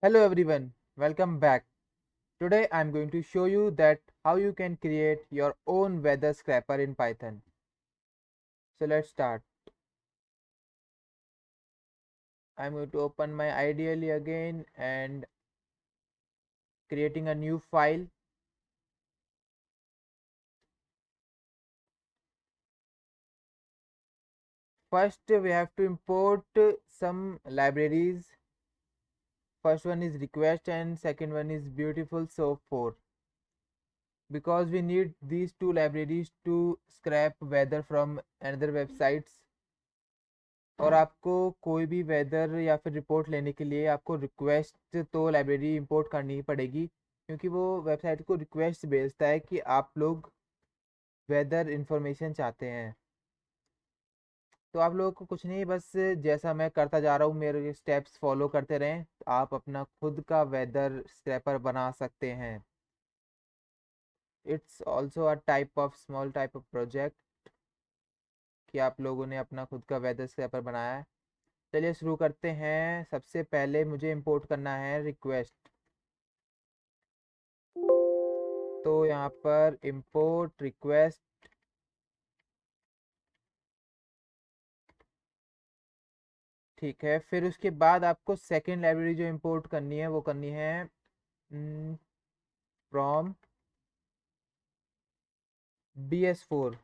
Hello everyone, welcome back. Today I'm going to show you that how you can create your own weather scraper in Python. So let's start. I'm going to open my IDLE again and creating a new file. First we have to import some libraries. First one is request and second one is beautiful soap 4 because we need these two libraries to scrap weather from another websites. और आपको कोई भी weather या फिर report लेने के लिए आपको रिक्वेस्ट तो लाइब्रेरी इंपोर्ट करनी ही पड़ेगी क्योंकि वो वेबसाइट को रिक्वेस्ट भेजता है कि आप लोग वेदर इंफॉर्मेशन चाहते हैं। तो आप लोगों को कुछ नहीं, बस जैसा मैं करता जा रहा हूँ मेरे स्टेप्स फॉलो करते रहें, तो आप अपना खुद का वेदर स्क्रैपर बना सकते हैं। It's also a type of small type of project कि आप लोगों ने अपना खुद का वेदर स्क्रैपर बनाया है। चलिए शुरू करते हैं। सबसे पहले मुझे इंपोर्ट करना है रिक्वेस्ट। तो यहाँ पर इंपोर्ट रिक्वेस्ट, ठीक है। फिर उसके बाद आपको सेकेंड लाइब्रेरी जो इंपोर्ट करनी है वो करनी है फ्रॉम BS4।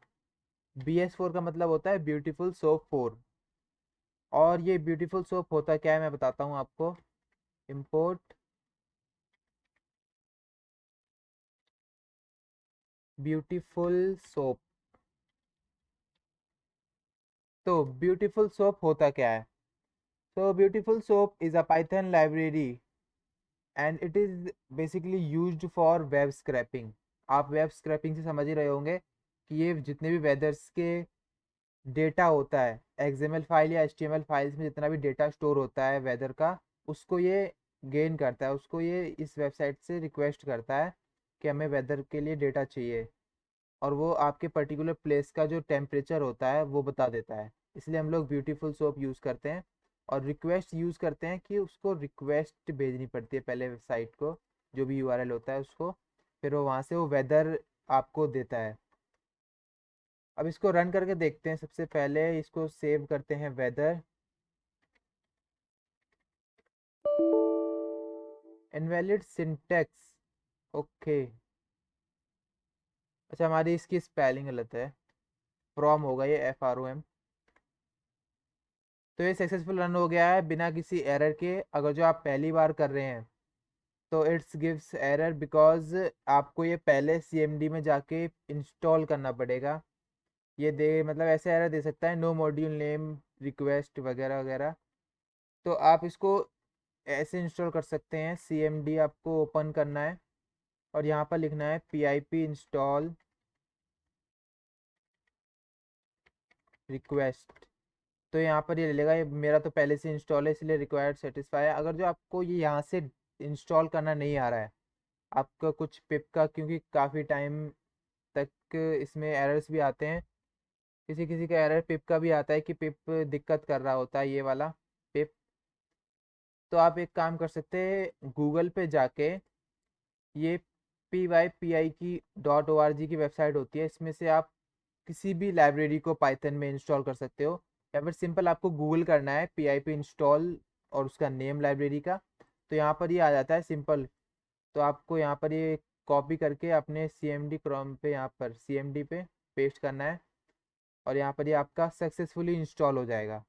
BS4 का मतलब होता है ब्यूटीफुल सोप 4। और ये ब्यूटीफुल सोप होता क्या है मैं बताता हूँ आपको। Import beautiful soap. तो ब्यूटीफुल सोप होता क्या है? तो beautiful soap is a Python library and it is basically used for web scrapping. आप वेब स्क्रैपिंग से समझ ही रहे होंगे कि ये जितने भी वेदर्स के डेटा होता है, XML फाइल या HTML फाइल्स में जितना भी डेटा स्टोर होता है वेदर का, उसको ये गेन करता है, उसको ये इस वेबसाइट से रिक्वेस्ट करता है कि हमें वेदर के लिए डेटा चाहिए। और वो आपके पर्टिकुलर प्लेस का जो टेम्परेचर होता है वो बता देता है। इसलिए हम लोग ब्यूटीफुल सोप यूज़ करते हैं। और रिक्वेस्ट यूज़ करते हैं कि उसको रिक्वेस्ट भेजनी पड़ती है पहले वेबसाइट को, जो भी URL होता है उसको, फिर वो वहाँ से वो वेदर आपको देता है। अब इसको रन करके देखते हैं। सबसे पहले इसको सेव करते हैं वेदर। Invalid syntax, okay. अच्छा, हमारी इसकी स्पेलिंग गलत है। फ्रॉम होगा ये FROM। तो ये सक्सेसफुल रन हो गया है बिना किसी एरर के। अगर जो आप पहली बार कर रहे हैं तो इट्स गिव्स एरर बिकॉज आपको ये पहले CMD में जाके इंस्टॉल करना पड़ेगा। ये दे मतलब ऐसे एरर दे सकता है, नो मॉड्यूल नेम रिक्वेस्ट वगैरह वगैरह। तो आप इसको ऐसे इंस्टॉल कर सकते हैं। CMD आपको ओपन करना है और यहाँ पर लिखना है PIP इंस्टॉल रिक्वेस्ट। तो यहाँ पर ये ले लेगा। ये मेरा तो पहले से इंस्टॉल है इसलिए रिक्वायर्ड सेटिस्फाई है। अगर जो आपको ये यहाँ से इंस्टॉल करना नहीं आ रहा है, आपका कुछ पिप का, क्योंकि काफ़ी टाइम तक इसमें एरर्स भी आते हैं, किसी किसी का एरर पिप का भी आता है कि पिप दिक्कत कर रहा होता है, ये वाला पिप। तो आप एक काम कर सकते हैं, गूगल पे जाके ये PYPI की .org की वेबसाइट होती है, इसमें से आप किसी भी लाइब्रेरी को पाइथन में इंस्टॉल कर सकते हो। या फिर सिंपल आपको गूगल करना है PIP इंस्टॉल और उसका नेम लाइब्रेरी का, तो यहाँ पर ये आ जाता है सिंपल। तो आपको यहाँ पर ये कॉपी करके अपने CMD क्रोम पे, यहाँ पर CMD पे पेस्ट करना है और यहाँ पर ये आपका सक्सेसफुली इंस्टॉल हो जाएगा।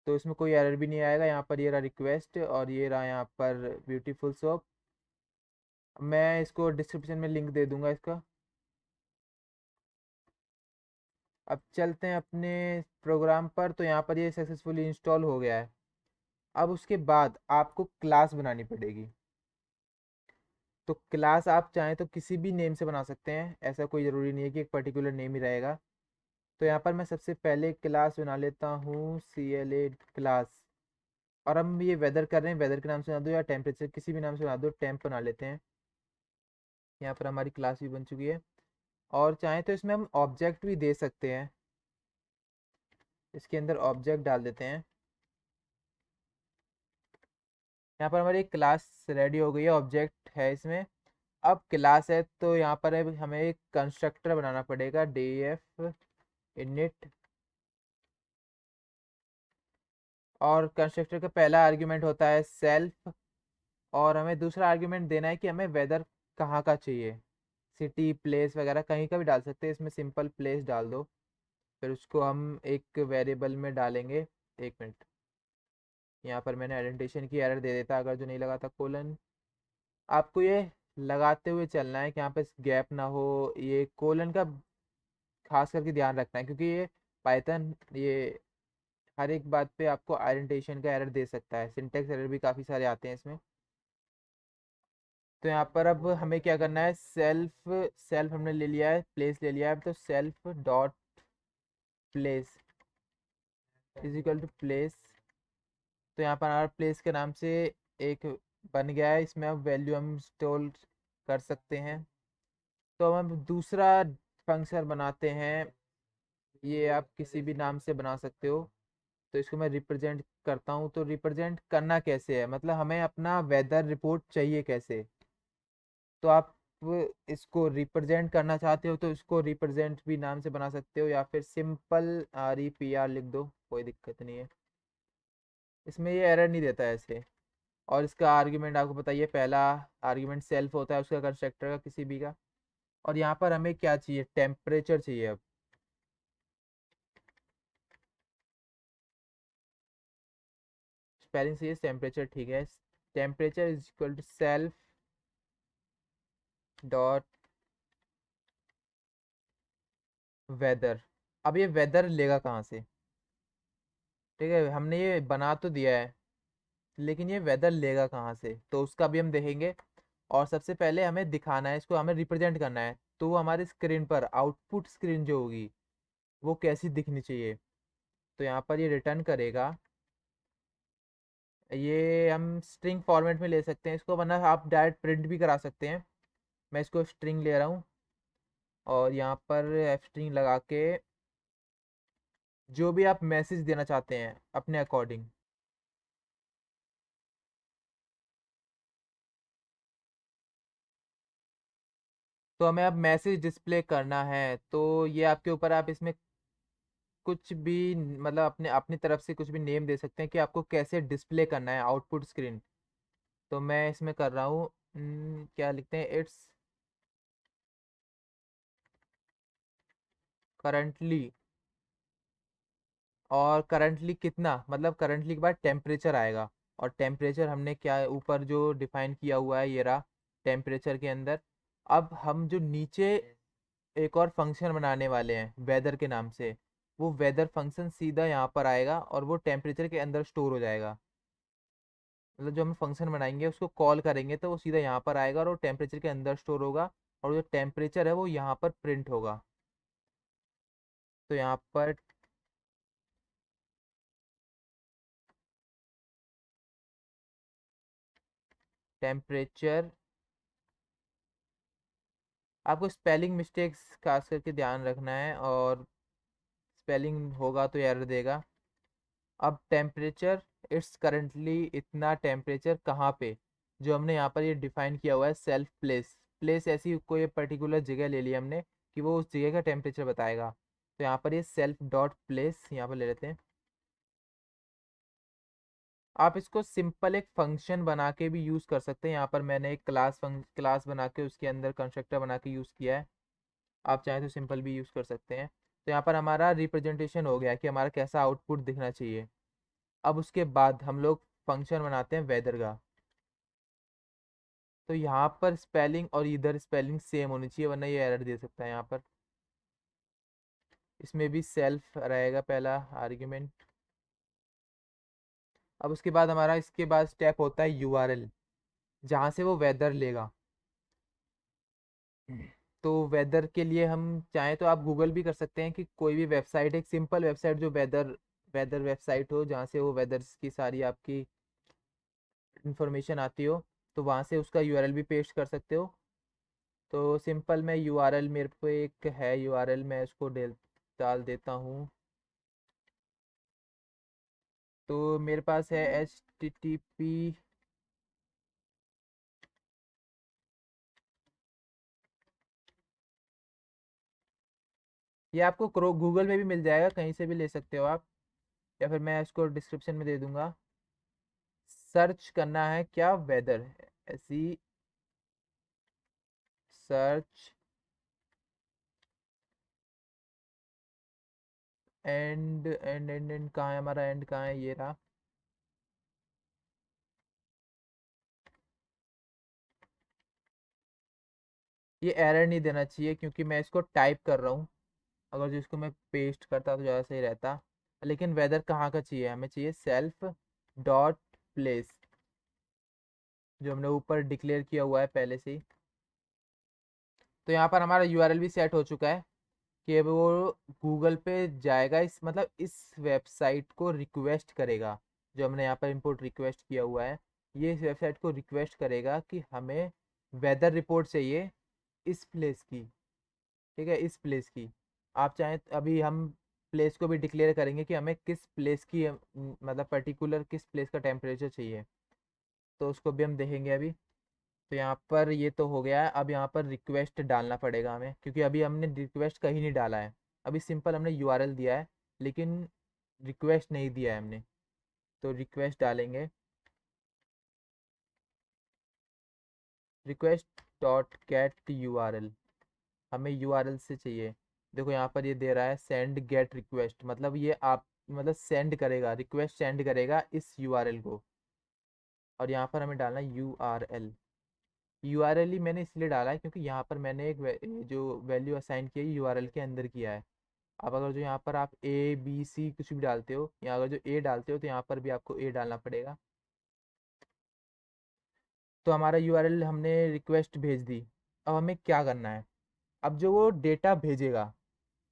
तो इसमें कोई एरर भी नहीं आएगा। यहाँ पर ये रहा रिक्वेस्ट और ये रहा यहाँ पर ब्यूटीफुल सोप। मैं इसको डिस्क्रिप्शन में लिंक दे दूंगा इसका। अब चलते हैं अपने प्रोग्राम पर। तो यहाँ पर ये सक्सेसफुली इंस्टॉल हो गया है। अब उसके बाद आपको क्लास बनानी पड़ेगी। तो क्लास आप चाहें तो किसी भी नेम से बना सकते हैं, ऐसा कोई ज़रूरी नहीं है कि एक पर्टिकुलर नेम ही रहेगा। तो यहाँ पर मैं सबसे पहले क्लास बना लेता हूँ CLA क्लास। और हम ये वेदर कर रहे हैं, वेदर के नाम से बना दो या टेम्परेचर किसी भी नाम से बना दो, टेम्प बना लेते हैं। यहाँ पर हमारी क्लास भी बन चुकी है। और चाहें तो इसमें हम ऑब्जेक्ट भी दे सकते हैं। इसके अंदर ऑब्जेक्ट डाल देते हैं। यहाँ पर हमारी क्लास रेडी हो गई है, ऑब्जेक्ट है इसमें। अब क्लास है तो यहाँ पर हमें एक कंस्ट्रक्टर बनाना पड़ेगा, df init। और कंस्ट्रक्टर का पहला आर्ग्यूमेंट होता है सेल्फ, और हमें दूसरा आर्ग्यूमेंट देना है कि हमें वेदर कहाँ का चाहिए, सिटी प्लेस वगैरह कहीं का भी डाल सकते हैं, इसमें सिंपल प्लेस डाल दो। फिर उसको हम एक वेरिएबल में डालेंगे। एक मिनट, यहाँ पर मैंने आइडेंटिफिकेशन की एरर दे देता अगर जो नहीं लगा था कोलन। आपको ये लगाते हुए चलना है कि यहाँ पे गैप ना हो, ये कोलन का खास करके ध्यान रखना है, क्योंकि ये पाइथन ये हर एक बात पे आपको आइडेंटिफिकेशन का एरर दे सकता है, सिंटेक्स एरर भी काफ़ी सारे आते हैं इसमें। तो यहाँ पर अब हमें क्या करना है, सेल्फ सेल्फ हमने ले लिया है, प्लेस ले लिया है, तो self dot place is equal to place. तो यहाँ पर हमारा प्लेस के नाम से एक बन गया है, इसमें अब वैल्यू हम स्टोर कर सकते हैं। तो हम दूसरा फंक्शन बनाते हैं, ये आप किसी भी नाम से बना सकते हो। तो इसको मैं रिप्रेजेंट करता हूँ। तो रिप्रेजेंट करना कैसे है, मतलब हमें अपना वेदर रिपोर्ट चाहिए कैसे। तो आप इसको रिप्रेजेंट करना चाहते हो तो इसको रिप्रेजेंट भी नाम से बना सकते हो, या फिर सिंपल REPR लिख दो, कोई दिक्कत नहीं है, इसमें ये एरर नहीं देता है ऐसे। और इसका आर्ग्यूमेंट आपको बताइए, पहला आर्ग्यूमेंट सेल्फ होता है उसका, कंस्ट्रक्टर का किसी भी का। और यहाँ पर हमें क्या चाहिए, टेम्परेचर चाहिए। अब स्पेलिंग चाहिए, टेम्परेचर ठीक है। Temperature is equal to self dot weather. अब ये वेदर लेगा कहाँ से, ठीक है, हमने ये बना तो दिया है, लेकिन ये वेदर लेगा कहाँ से, तो उसका भी हम देखेंगे। और सबसे पहले हमें दिखाना है इसको, हमें रिप्रेजेंट करना है, तो वो हमारी स्क्रीन पर आउटपुट स्क्रीन जो होगी वो कैसी दिखनी चाहिए। तो यहाँ पर ये रिटर्न करेगा, ये हम स्ट्रिंग फॉर्मेट में ले सकते हैं इसको, वरना आप डायरेक्ट प्रिंट भी करा सकते हैं। मैं इसको स्ट्रिंग ले रहा हूँ, और यहाँ पर एफ स्ट्रिंग लगा के जो भी आप मैसेज देना चाहते हैं अपने अकॉर्डिंग। तो हमें अब मैसेज डिस्प्ले करना है, तो ये आपके ऊपर, आप इसमें कुछ भी मतलब अपने अपनी तरफ से कुछ भी नेम दे सकते हैं कि आपको कैसे डिस्प्ले करना है आउटपुट स्क्रीन। तो मैं इसमें कर रहा हूँ, क्या लिखते हैं, इट्स करंटली। और करंटली कितना, मतलब करंटली के बाद टेम्परेचर आएगा। और टेम्परेचर हमने क्या ऊपर जो डिफाइन किया हुआ है, ये रहा टेम्परेचर के अंदर। अब हम जो नीचे एक और फंक्शन बनाने वाले हैं वेदर के नाम से, वो वेदर फंक्शन सीधा यहाँ पर आएगा और वो टेम्परेचर के अंदर स्टोर हो जाएगा। मतलब जो हम फंक्शन बनाएंगे उसको कॉल करेंगे तो वो सीधा यहाँ पर आएगा और वो टेम्परेचर के अंदर स्टोर होगा, और जो टेम्परेचर है वो यहाँ पर प्रिंट होगा। तो यहाँ पर टेम्परेचर, आपको स्पेलिंग मिस्टेक्स खास करके ध्यान रखना है, और स्पेलिंग होगा तो एरर देगा। अब टेम्परेचर, इट्स करंटली इतना टेम्परेचर कहाँ पे, जो हमने यहाँ पर ये डिफाइन किया हुआ है सेल्फ प्लेस। प्लेस ऐसी कोई पर्टिकुलर जगह ले ली हमने कि वो उस जगह का टेम्परेचर बताएगा। तो यहाँ पर ये सेल्फ डॉट प्लेस यहाँ पर ले लेते हैं। आप इसको सिंपल एक फंक्शन बना के भी यूज़ कर सकते हैं, यहाँ पर मैंने एक क्लास बना के उसके अंदर कंस्ट्रक्टर बना के यूज़ किया है। आप चाहें तो सिंपल भी यूज़ कर सकते हैं। तो यहाँ पर हमारा रिप्रेजेंटेशन हो गया कि हमारा कैसा आउटपुट दिखना चाहिए। अब उसके बाद हम लोग फंक्शन बनाते हैं वेदर का। तो यहाँ पर स्पेलिंग और इधर स्पेलिंग सेम होनी चाहिए, वरना ये एरर दे सकता है यहाँ पर। इसमें भी सेल्फ रहेगा पहला आर्ग्यूमेंट। अब उसके बाद हमारा इसके बाद स्टेप होता है URL, जहाँ से वो वेदर लेगा। तो वेदर के लिए हम चाहें तो आप गूगल भी कर सकते हैं कि कोई भी वेबसाइट, एक सिंपल वेबसाइट जो वेदर वेदर वेबसाइट हो, जहाँ से वो वेदर्स की सारी आपकी इंफॉर्मेशन आती हो, तो वहाँ से उसका URL भी पेस्ट कर सकते हो। तो सिंपल मैं URL, मेरे पे एक है URL, मैं इसको डाल देता हूँ। तो मेरे पास है HTTP ये आपको क्रो गूगल में भी मिल जाएगा, कहीं से भी ले सकते हो आप, या फिर मैं इसको डिस्क्रिप्शन में दे दूंगा। सर्च करना है क्या, वेदर, ऐसी सर्च, एंड कहाँ है हमारा, एंड कहाँ है, ये रहा। ये एरर नहीं देना चाहिए क्योंकि मैं इसको टाइप कर रहा हूँ, अगर जो इसको मैं पेस्ट करता तो ज़्यादा सही रहता। लेकिन वेदर कहाँ का चाहिए, हमें चाहिए सेल्फ डॉट प्लेस, जो हमने ऊपर डिक्लेयर किया हुआ है पहले से ही। तो यहाँ पर हमारा यूआरएल भी सेट हो चुका है कि अब वो गूगल पे जाएगा, इस मतलब इस वेबसाइट को रिक्वेस्ट करेगा, जो हमने यहाँ पर इंपोर्ट रिक्वेस्ट किया हुआ है, ये इस वेबसाइट को रिक्वेस्ट करेगा कि हमें वेदर रिपोर्ट चाहिए इस प्लेस की। ठीक है, इस प्लेस की। आप चाहें अभी हम प्लेस को भी डिक्लेयर करेंगे कि हमें किस प्लेस की मतलब पर्टिकुलर किस प्लेस का टेम्परेचर चाहिए, तो उसको भी हम देखेंगे अभी। तो यहाँ पर ये तो हो गया है, अब यहाँ पर रिक्वेस्ट डालना पड़ेगा हमें, क्योंकि अभी हमने रिक्वेस्ट कहीं नहीं डाला है। अभी सिंपल हमने यूआरएल दिया है, लेकिन रिक्वेस्ट नहीं दिया है हमने, तो रिक्वेस्ट डालेंगे। रिक्वेस्ट डॉट गेट यूआरएल, हमें यूआरएल से चाहिए। देखो यहाँ पर ये दे रहा है सेंड गेट रिक्वेस्ट, मतलब ये आप मतलब सेंड करेगा, रिक्वेस्ट सेंड करेगा इस यूआरएल को। और यहाँ पर हमें डालना है यूआरएल। यूआरएल ही मैंने इसलिए डाला है क्योंकि यहाँ पर मैंने एक जो वैल्यू असाइन किया है यूआरएल के अंदर किया है। अब अगर जो यहाँ पर आप ए बी सी कुछ भी डालते हो, या अगर जो ए डालते हो तो यहाँ पर भी आपको ए डालना पड़ेगा। तो हमारा यूआरएल हमने रिक्वेस्ट भेज दी। अब हमें क्या करना है, अब जो वो डेटा भेजेगा,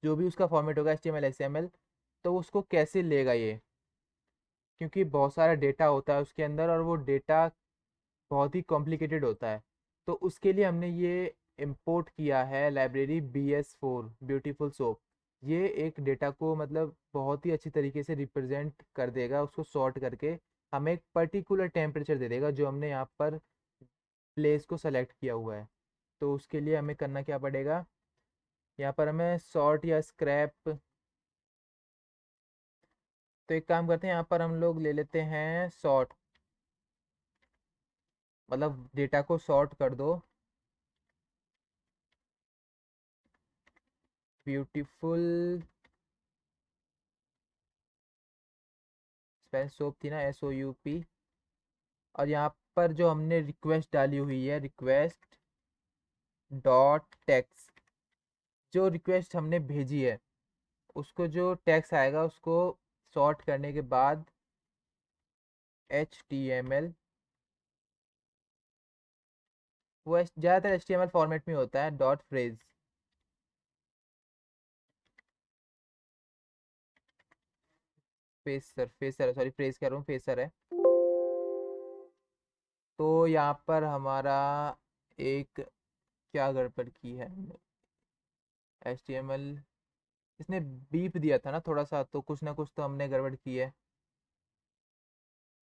जो भी उसका फॉर्मेट होगा HTML XML, तो उसको कैसे लेगा ये, क्योंकि बहुत सारा डेटा होता है उसके अंदर और वो डेटा बहुत ही कॉम्प्लिकेटेड होता है। तो उसके लिए हमने ये इंपोर्ट किया है लाइब्रेरी BS4 ब्यूटीफुल सोप। ये एक डेटा को मतलब बहुत ही अच्छी तरीके से रिप्रेजेंट कर देगा, उसको सॉर्ट करके हमें एक पर्टिकुलर टेम्परेचर दे देगा जो हमने यहाँ पर प्लेस को सेलेक्ट किया हुआ है। तो उसके लिए हमें करना क्या पड़ेगा, यहाँ पर हमें सॉर्ट या स्क्रैप, तो एक काम करते हैं, यहाँ पर हम लोग ले लेते हैं सॉर्ट, मतलब डेटा को सॉर्ट कर दो। ब्यूटीफुल स्पेल सोप थी ना, SOUP। और यहाँ पर जो हमने रिक्वेस्ट डाली हुई है, रिक्वेस्ट डॉट टेक्स्ट, जो रिक्वेस्ट हमने भेजी है उसको जो टेक्स्ट आएगा उसको सॉर्ट करने के बाद HTML, वो ज़्यादातर HTML फॉर्मेट में होता है, dot phrase, phasor sorry phrase कह रहा हूँ, फेसर है। तो यहाँ पर हमारा एक क्या गड़बड़ की है हमने, HTML, इसने बीप दिया था ना थोड़ा सा, तो कुछ ना कुछ तो हमने गड़बड़ की है।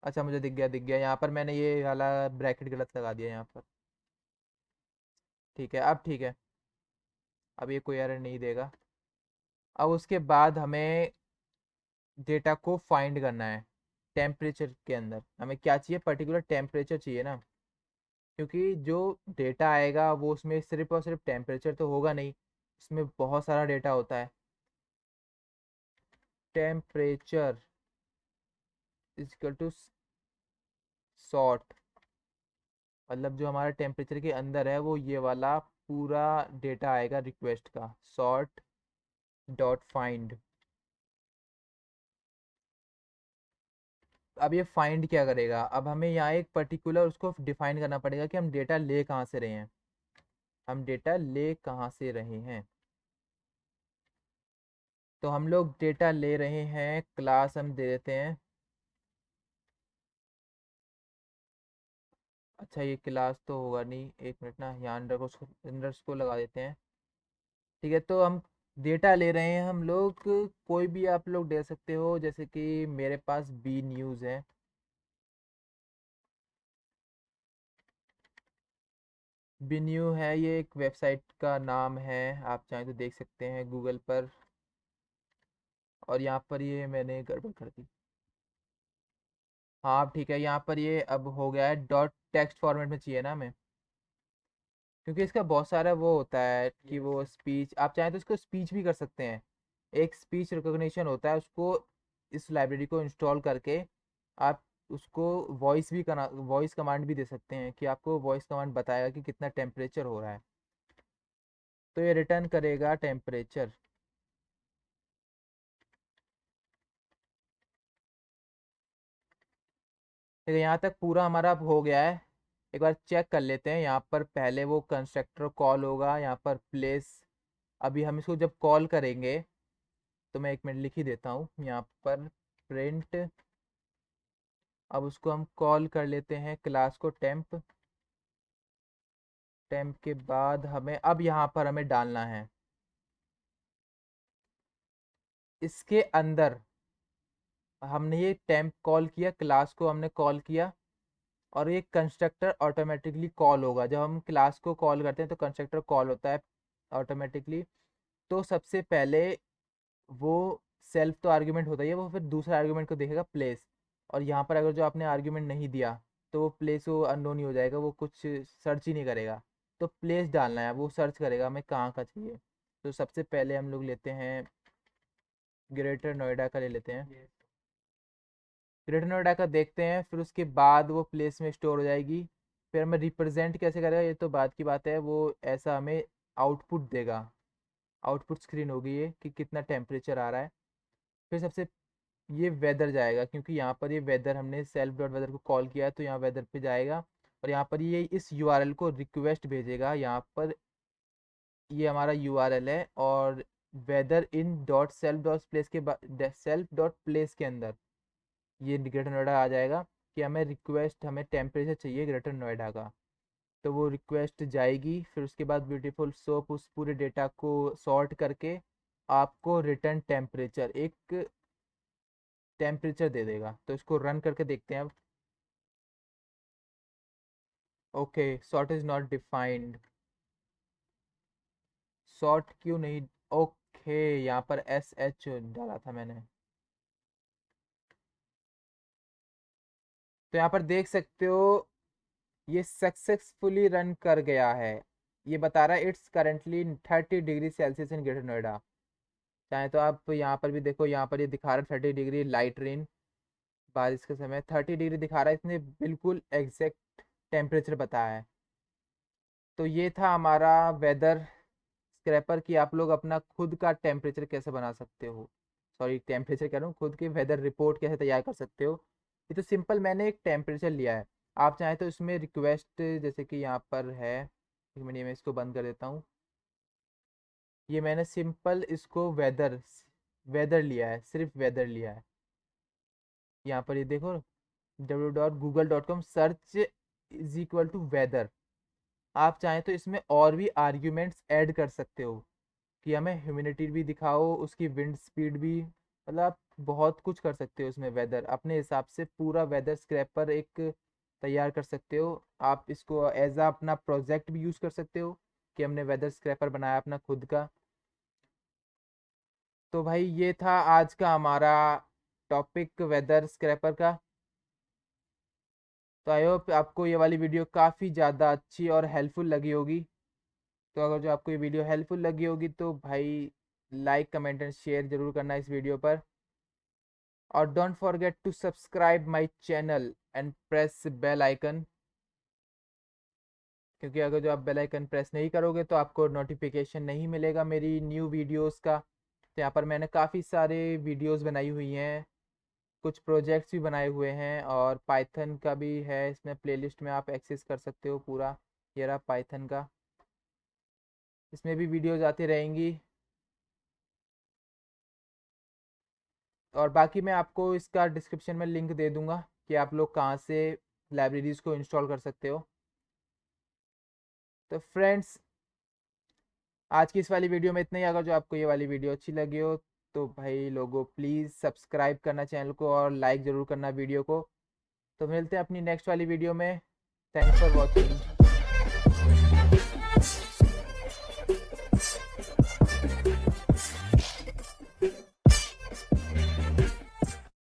अच्छा मुझे दिख गया, यहाँ पर मैंने ये वाला ब्रैकेट गलत लगा दिया यहाँ पर। ठीक है, अब ठीक है, अब ये कोई एरर नहीं देगा। अब उसके बाद हमें डेटा को फाइंड करना है। टेम्परेचर के अंदर हमें क्या चाहिए, पर्टिकुलर टेम्परेचर चाहिए ना, क्योंकि जो डेटा आएगा वो उसमें सिर्फ और सिर्फ टेम्परेचर तो होगा नहीं, उसमें बहुत सारा डेटा होता है। Temperature is equal to sort, मतलब जो हमारा टेम्परेचर के अंदर है वो ये वाला पूरा डेटा आएगा रिक्वेस्ट का, सॉर्ट डॉट फाइंड। अब ये फाइंड क्या करेगा, अब हमें यहाँ एक पर्टिकुलर उसको डिफाइन करना पड़ेगा कि हम डेटा ले कहाँ से रहे हैं, हम डेटा ले कहाँ से रहे हैं। तो हम लोग डेटा ले रहे हैं, क्लास हम दे देते हैं। अच्छा ये क्लास तो होगा नहीं, एक मिनट ना, यहाँ अंडर को लगा देते हैं। ठीक है, तो हम डेटा ले रहे हैं हम लोग, कोई भी आप लोग दे सकते हो, जैसे कि मेरे पास बी न्यूज़ है। बी न्यू है, ये एक वेबसाइट का नाम है, आप चाहें तो देख सकते हैं गूगल पर। और यहाँ पर ये मैंने गड़बड़ कर दी। हाँ ठीक है, यहाँ पर ये अब हो गया है। डॉट टेक्स्ट फॉर्मेट में चाहिए ना हमें, क्योंकि इसका बहुत सारा वो होता है कि वो स्पीच, आप चाहें तो इसको स्पीच भी कर सकते हैं। एक स्पीच रिकॉग्निशन होता है, उसको इस लाइब्रेरी को इंस्टॉल करके आप उसको वॉइस कमांड भी दे सकते हैं कि आपको वॉइस कमांड बताएगा कि कितना टेम्परेचर हो रहा है। तो ये रिटर्न करेगा टेम्परेचर। ठीक है, यहाँ तक पूरा हमारा अब हो गया है। एक बार चेक कर लेते हैं। यहाँ पर पहले वो कंस्ट्रक्टर कॉल होगा, यहाँ पर प्लेस। अभी हम इसको जब कॉल करेंगे तो मैं 1 मिनट लिख ही देता हूँ यहाँ पर, प्रिंट। अब उसको हम कॉल कर लेते हैं क्लास को टेम्प। टेम्प के बाद हमें अब यहाँ पर हमें डालना है इसके अंदर। हमने ये टेम्प कॉल किया, क्लास को हमने कॉल किया, और ये कंस्ट्रक्टर ऑटोमेटिकली कॉल होगा। जब हम क्लास को कॉल करते हैं तो कंस्ट्रक्टर कॉल होता है ऑटोमेटिकली। तो सबसे पहले वो सेल्फ तो आर्ग्यूमेंट होता ही है, वो फिर दूसरा आर्ग्यूमेंट को देखेगा प्लेस। और यहाँ पर अगर जो आपने आर्ग्यूमेंट नहीं दिया तो वो प्लेस वो अननोन ही हो जाएगा, वो कुछ सर्च ही नहीं करेगा। तो प्लेस डालना है, वो सर्च करेगा हमें कहाँ का चाहिए। तो सबसे पहले हम लोग लेते हैं ग्रेटर नोएडा का ले लेते हैं। ग्रेटर नोएडा का देखते हैं, फिर उसके बाद वो प्लेस में स्टोर हो जाएगी। फिर हमें रिप्रेजेंट कैसे करेगा ये तो बात की बात है, वो ऐसा हमें आउटपुट देगा। आउटपुट स्क्रीन होगी ये कि कितना टेम्परेचर आ रहा है। फिर सबसे ये वेदर जाएगा, क्योंकि यहाँ पर ये वेदर हमने सेल्फ डॉट वेदर को कॉल किया है तो यहाँ वेदर पे जाएगा। और यहाँ पर ये इस यूआरएल को रिक्वेस्ट भेजेगा। यहाँ पर ये हमारा यूआरएल है, और weather in dot self dot place के बाद सेल्फ डॉट प्लेस के अंदर ये ग्रेटर नोएडा आ जाएगा कि हमें टेम्परेचर चाहिए ग्रेटर नोएडा का। तो वो रिक्वेस्ट जाएगी। फिर उसके बाद ब्यूटीफुल सोप उस पूरे डेटा को सॉर्ट करके आपको रिटर्न टेम्परेचर एक टेम्परेचर दे देगा। तो इसको रन करके देखते हैं अब। Okay, sort is not defined. Sort क्यों नहीं? ओके, यहाँ पर एस एच डाला था मैंने। तो यहाँ पर देख सकते हो ये सक्सेसफुली रन कर गया है। ये बता रहा है it's currently 30 degree Celsius in greater Noida. चाहे तो आप यहाँ पर भी देखो, यहाँ पर ये दिखा रहा है 30 डिग्री लाइट रेन, बारिश के समय 30 डिग्री दिखा रहा है। इसने बिल्कुल एग्जैक्ट टेम्परेचर बताया है। तो ये था हमारा वेदर स्क्रैपर कि आप लोग अपना खुद का टेम्परेचर कैसे बना सकते हो। सॉरी, टेम्परेचर कह रहा हूँ, खुद के वेदर रिपोर्ट कैसे तैयार कर सकते हो। ये तो सिंपल मैंने एक टेम्परेचर लिया है। आप चाहें तो इसमें रिक्वेस्ट जैसे कि यहाँ पर है, 1 मिनट मैं इसको बंद कर देता हूँ। ये मैंने सिंपल इसको वेदर वेदर लिया है, सिर्फ वेदर लिया है। यहाँ पर ये देखो, www.google.com search is equal to weather. आप चाहें तो इसमें और भी आर्ग्यूमेंट्स ऐड कर सकते हो कि हमें ह्यूमिडिटी भी दिखाओ, उसकी विंड स्पीड भी, मतलब आप बहुत कुछ कर सकते हो इसमें। वेदर अपने हिसाब से पूरा वेदर स्क्रैपर एक तैयार कर सकते हो। आप इसको एज आ अपना प्रोजेक्ट भी यूज़ कर सकते हो कि हमने वेदर स्क्रैपर बनाया अपना खुद का। तो भाई ये था आज का हमारा टॉपिक वेदर स्क्रैपर का। तो आई होप आपको ये वाली वीडियो काफ़ी ज़्यादा अच्छी और हेल्पफुल लगी होगी। तो अगर जो आपको ये वीडियो हेल्पफुल लगी होगी तो भाई लाइक कमेंट एंड शेयर ज़रूर करना इस वीडियो पर। और don't forget to subscribe my channel and press bell icon, क्योंकि अगर जो आप बेल आइकन प्रेस नहीं करोगे तो आपको नोटिफिकेशन नहीं मिलेगा मेरी न्यू वीडियोस का। तो यहाँ पर मैंने काफ़ी सारे वीडियोस बनाई हुई हैं, कुछ प्रोजेक्ट्स भी बनाए हुए हैं, और पाइथन का भी है इसमें प्लेलिस्ट में, आप एक्सेस कर सकते हो पूरा। ये रहा पाइथन का, इसमें भी वीडियोस आती रहेंगी। और बाकी मैं आपको इसका डिस्क्रिप्शन में लिंक दे दूंगा कि आप लोग कहाँ से लाइब्रेरीज़ को इंस्टॉल कर सकते हो। तो फ्रेंड्स, आज की इस वाली वीडियो में इतना ही। अगर जो आपको ये वाली वीडियो अच्छी लगी हो तो भाई लोगों प्लीज़ सब्सक्राइब करना चैनल को और लाइक ज़रूर करना वीडियो को। तो मिलते हैं अपनी नेक्स्ट वाली वीडियो में। Thanks for watching.